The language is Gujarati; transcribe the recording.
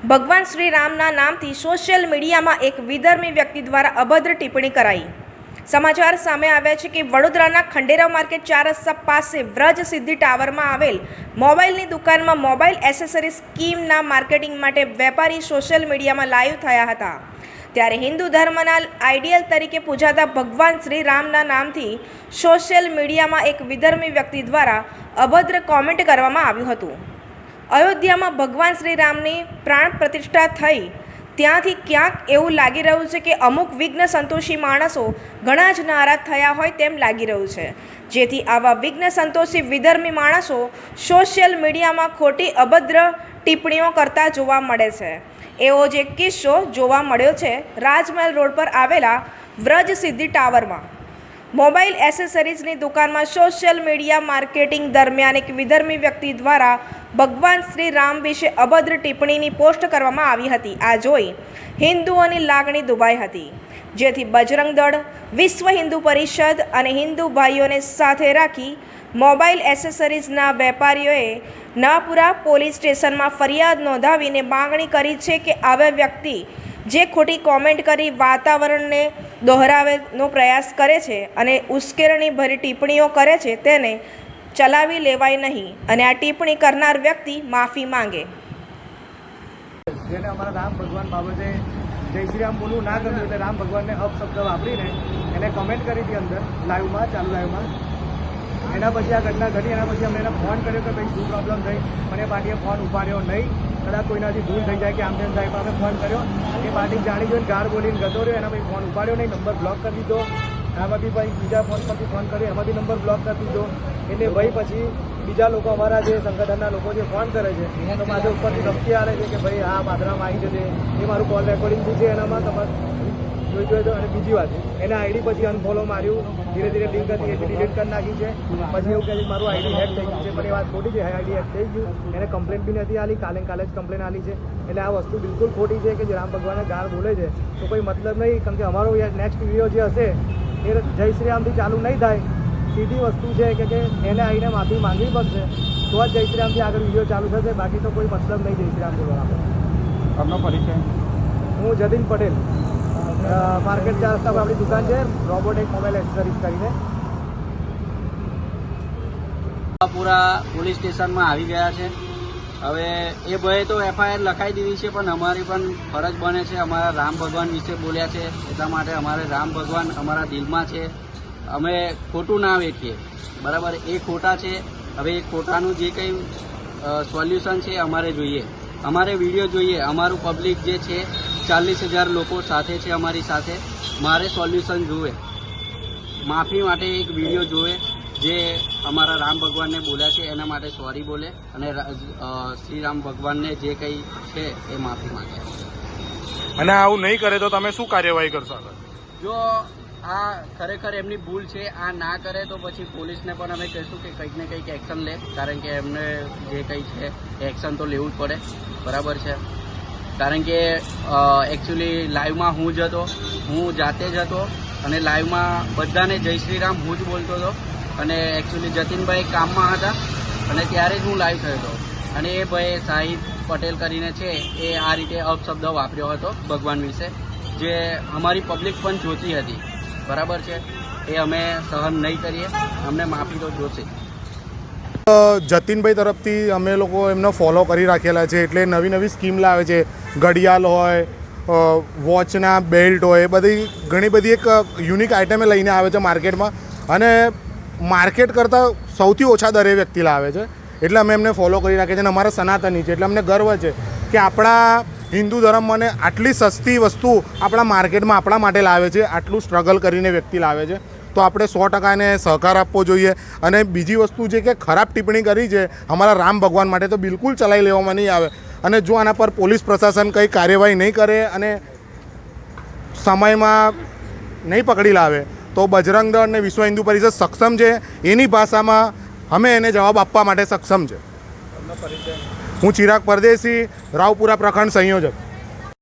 ભગવાન શ્રી રામના નામથી સોશિયલ મીડિયામાં એક વિધર્મી વ્યક્તિ દ્વારા અભદ્ર ટિપ્પણી કરાઈ। સમાચાર સામે આવ્યા છે કે વડોદરાના ખંડેરાવ માર્કેટ 4 રસ્તા પાસે વ્રજ સિદ્ધિ ટાવરમાં આવેલ મોબાઈલની દુકાનમાં મોબાઈલ એસેસરીઝ સ્કીમના માર્કેટિંગ માટે વેપારી સોશિયલ મીડિયામાં લાઈવ થયા હતા। ત્યારે હિન્દુ ધર્મના આઈડિયલ તરીકે પૂજાતા ભગવાન શ્રી રામના નામથી સોશિયલ મીડિયામાં એક વિધર્મી વ્યક્તિ દ્વારા અભદ્ર કોમેન્ટ કરવામાં આવ્યું હતું। અયોધ્યામાં ભગવાન શ્રી રામની પ્રાણ પ્રતિષ્ઠા થઈ ત્યાંથી ક્યાંક એવું લાગી રહ્યું છે કે અમુક વિઘ્ન સંતોષી માણસો ઘણા જ નારાજ થયા હોય તેમ લાગી રહ્યું છે, જેથી આવા વિઘ્ન સંતોષી વિધર્મી માણસો સોશિયલ મીડિયામાં ખોટી અભદ્ર ટિપ્પણીઓ કરતા જોવા મળે છે। એવો જ એક કિસ્સો જોવા મળ્યો છે રાજમહેલ રોડ પર આવેલા વ્રજ સિદ્ધિ ટાવરમાં। મોબાઈલ એસેસરીઝની દુકાનમાં સોશિયલ મીડિયા માર્કેટિંગ દરમિયાન એક વિધર્મી વ્યક્તિ દ્વારા ભગવાન શ્રી રામ વિશે અભદ્ર ટિપ્પણીની પોસ્ટ કરવામાં આવી હતી। આ જોઈ હિન્દુઓની લાગણી દુભાઈ હતી, જેથી બજરંગ દળ, વિશ્વ હિન્દુ પરિષદ અને હિન્દુ ભાઈઓને સાથે રાખી મોબાઈલ એસેસરીઝના વેપારીઓએ નવાપુરા પોલીસ સ્ટેશનમાં ફરિયાદ નોંધાવીને માંગણી કરી છે કે આવા વ્યક્તિ જે ખોટી કોમેન્ટ કરી વાતાવરણને દોહરાવવાનો પ્રયાસ કરે છે અને ઉશ્કેરણીભરી ટિપ્પણીઓ કરે છે તેને ચલાવી લેવાય નહીં અને આ ટિપ્પણી કરનાર વ્યક્તિ માફી માંગે। જેને અમારા રામ ભગવાન બાબતે જય શ્રી રામ બોલવું ના ગમ્યું એટલે રામ ભગવાનને અપશબ્દ વાપરીને એને કમેન્ટ કરી હતી અંદર લાઈવમાં, ચાલુ લાઈવમાં। એના પછી આ ઘટના ઘટી, એના પછી અમને એને ફોન કર્યો કે ભાઈ શું પ્રોબ્લેમ થઈ, મને પાર્ટીએ ફોન ઉપાડ્યો નહીં, કદાચ કોઈનાથી ભૂલ થઈ જાય કે આમ તેમ થાય, અમે ફોન કર્યો, એ પાર્ટી જાણી જોઈને ગાળ બોલીને જતો રહ્યો, એના પછી ફોન ઉપાડ્યો નહીં, નંબર બ્લોક કરી દીધો। આમાંથી ભાઈ બીજા ફોન પરથી ફોન કર્યો, એમાંથી નંબર બ્લોક કરી દીધો। એટલે ભાઈ પછી બીજા લોકો અમારા જે સંગઠનના લોકો જે ફોન કરે છે તો મારે ઉપરથી ધમકી આવે છે કે ભાઈ આ પાદરામાં આવી જશે, એ મારું કોલ રેકોર્ડિંગ બી છે, એનામાં તમારે જોઈ તો। અને બીજી વાત, એને આઈડી પછી અનફોલો માર્યું, ધીરે ધીરે લિંક હતી એટલે ડિલીટ કરી નાખી છે। પછી એવું કહે છે મારું આઈડી હેક થઈ ગયું છે, પણ એ વાત ખોટી છે, આઈડી હેક થઈ ગયું, એને કમ્પ્લેન બી નથી આલી, કાલે જ કમ્પ્લેન આલી છે। એટલે આ વસ્તુ બિલકુલ ખોટી છે કે જે રામ ભગવાનને ગાળ બોલે છે તો કોઈ મતલબ નહીં, કેમ કે અમારો નેક્સ્ટ વિડીયો જે હશે એ જય શ્રી રામથી ચાલુ નહીં થાય। સીધી વસ્તુ છે કે એને આવીને માફી માંગવી પડશે તો જ જય શ્રી રામથી આગળ વિડીયો ચાલુ થશે, બાકી તો કોઈ મતલબ નહીં જય શ્રી રામ બોલવાનો। આપનો પરિચય? હું જતીન પટેલ, માર્કેટ 4 રસ્તા પર આપણી દુકાન છે, રોબોટિક મોબાઈલ એસેસરીઝ કરીને। પૂરા પોલીસ સ્ટેશનમાં આવી ગયા છે। હવે એ ભાઈએ તો એફઆઈઆર લખાઈ દીધી છે, પણ અમારી પણ ફરજ બને છે, અમારા રામ ભગવાન વિશે બોલ્યા છે એટલા માટે અમારે રામ ભગવાન અમારા દિલમાં છે, અમે ખોટું ના વેચીએ, બરાબર? એ ખોટા છે। હવે એ ખોટાનું જે કંઈ સોલ્યુશન છે અમારે જોઈએ, અમારે વિડીયો જોઈએ, અમારું પબ્લિક જે છે 40,000 લોકો સાથે છે અમારી સાથે, મારે સોલ્યુશન જોવે, માફી માટે એક વિડીયો જોવે જે અમારા રામ ભગવાનને બોલ્યા છે એના માટે સોરી બોલે અને શ્રી રામ ભગવાનને જે કંઈ છે એ માફી માંગે। અને આવું નહીં કરે તો તમે શું કાર્યવાહી કરશો? જો આ ખરેખર એમની ભૂલ છે, આ ના કરે તો પછી પોલીસને પણ અમે કહીશું કે કંઈક ને કંઈક એક્શન લે, કારણ કે એમને જે કંઈ છે એક્શન તો લેવું જ પડે, બરાબર છે? કારણ કે એકચ્યુઅલી લાઈવમાં હું જાતે જ હતો અને લાઈવમાં બધાને જય શ્રી રામ હું જ બોલતો હતો, અને એકચ્યુઅલી જતીનભાઈ કામમાં હતા અને ત્યારે જ હું લાઈવ થયો હતો, અને એ ભાઈ શાહિદ પટેલ કરીને છે એ આ રીતે અપશબ્દ વાપર્યો હતો ભગવાન વિશે, જે અમારી પબ્લિક પણ જોતી હતી, બરાબર છે? એ અમે સહન નહીં કરીએ, અમને માફી તો જોશે। જતીનભાઈ તરફથી અમે લોકો એમને ફોલો કરી રાખેલા છે, એટલે નવી નવી સ્કીમ લાવે છે, ઘડિયાળ હોય, વોચના બેલ્ટ હોય, બધી ઘણી બધી એક યુનિક આઇટમે લઈને આવે છે માર્કેટમાં, અને માર્કેટ કરતાં સૌથી ઓછા દરે વ્યક્તિ લાવે છે, એટલે અમે એમને ફોલો કરી રાખીએ છીએ। અને અમારા સનાતની છે એટલે અમને ગર્વ છે કે આપણા હિન્દુ ધર્મને આટલી સસ્તી વસ્તુ આપણા માર્કેટમાં આપણા માટે લાવે છે, આટલું સ્ટ્રગલ કરીને વ્યક્તિ લાવે છે, તો આપણે 100% એને સહકાર આપવો જોઈએ। અને બીજી વસ્તુ જે કે ખરાબ ટિપ્પણી કરી છે અમારા રામ ભગવાન માટે તો બિલકુલ ચલાવી લેવામાં નહીં આવે, અને જો આના પર પોલીસ પ્રશાસન કંઈ કાર્યવાહી નહીં કરે અને સમયમાં નહીં પકડી લાવે તો બજરંગ દળ અને વિશ્વ હિન્દુ પરિષદ સક્ષમ છે, એની ભાષામાં અમે એને જવાબ આપવા માટે સક્ષમ છે। હું ચિરાગ પરદેશી, રાવપુરા પ્રખંડ સંયોજક।